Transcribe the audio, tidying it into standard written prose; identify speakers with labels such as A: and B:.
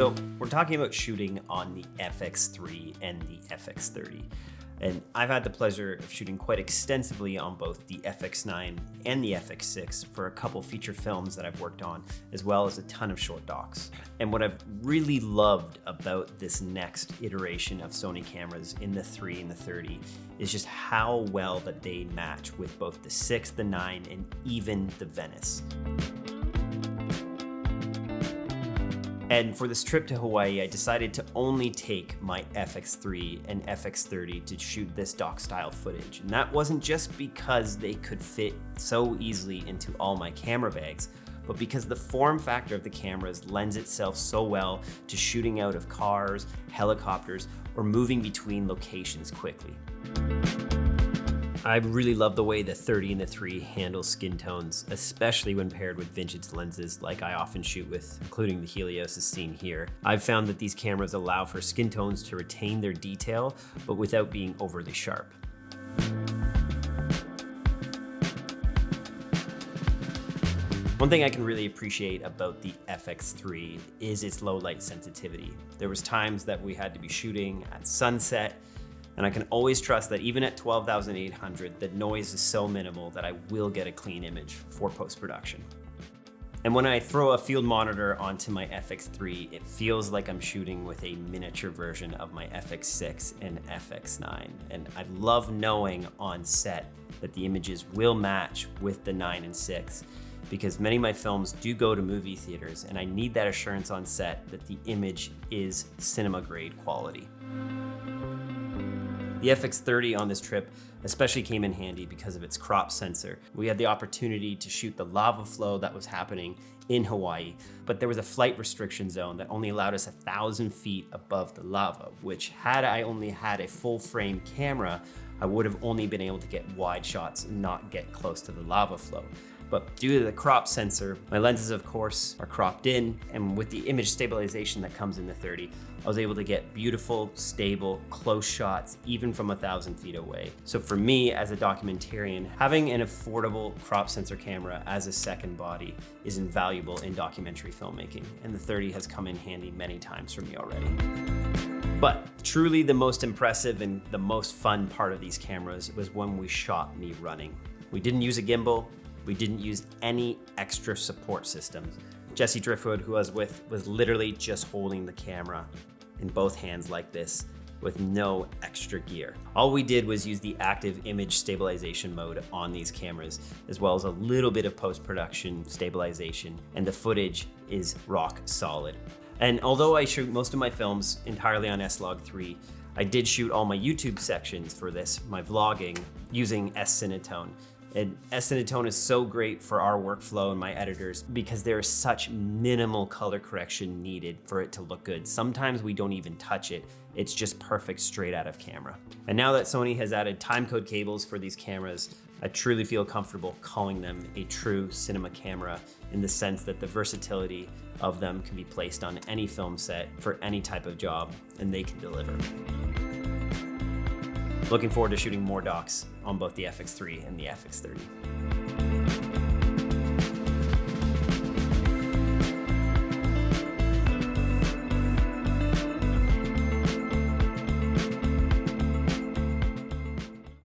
A: So we're talking about shooting on the FX3 and the FX30. And I've had the pleasure of shooting quite extensively on both the FX9 and the FX6 for a couple feature films that I've worked on, as well as a ton of short docs. And what I've really loved about this next iteration of Sony cameras in the 3 and the 30 is just how well that they match with both the 6, the 9, and even the Venice. And for this trip to Hawaii, I decided to only take my FX3 and FX30 to shoot this doc style footage. And that wasn't just because they could fit so easily into all my camera bags, but because the form factor of the cameras lends itself so well to shooting out of cars, helicopters, or moving between locations quickly. I really love the way the 30 and the 3 handle skin tones, especially when paired with vintage lenses like I often shoot with, including the Helios as seen here. I've found that these cameras allow for skin tones to retain their detail, but without being overly sharp. One thing I can really appreciate about the FX3 is its low light sensitivity. There was times that we had to be shooting at sunset, and I can always trust that even at 12,800, the noise is so minimal that I will get a clean image for post-production. And when I throw a field monitor onto my FX3, it feels like I'm shooting with a miniature version of my FX6 and FX9. And I love knowing on set that the images will match with the 9 and 6, because many of my films do go to movie theaters, and I need that assurance on set that the image is cinema grade quality. The FX30 on this trip especially came in handy because of its crop sensor. We had the opportunity to shoot the lava flow that was happening in Hawaii, but there was a flight restriction zone that only allowed us 1,000 feet above the lava, which had I only had a full frame camera, I would have only been able to get wide shots and not get close to the lava flow. But due to the crop sensor, my lenses of course are cropped in, and with the image stabilization that comes in the 30, I was able to get beautiful, stable, close shots even from 1,000 feet away. So for me as a documentarian, having an affordable crop sensor camera as a second body is invaluable in documentary filmmaking, and the 30 has come in handy many times for me already. But truly the most impressive and the most fun part of these cameras was when we shot me running. We didn't use a gimbal. We didn't use any extra support systems. Jesse Driftwood, who I was with, was literally just holding the camera in both hands like this with no extra gear. All we did was use the active image stabilization mode on these cameras, as well as a little bit of post-production stabilization, and the footage is rock solid. And although I shoot most of my films entirely on S-Log3, I did shoot all my YouTube sections for this, my vlogging, using S-Cinetone. And S-Cinetone is so great for our workflow and my editors because there is such minimal color correction needed for it to look good. Sometimes we don't even touch it. It's just perfect straight out of camera. And now that Sony has added timecode cables for these cameras, I truly feel comfortable calling them a true cinema camera in the sense that the versatility of them can be placed on any film set for any type of job, and they can deliver. Looking forward to shooting more docs on both the FX3 and the FX30.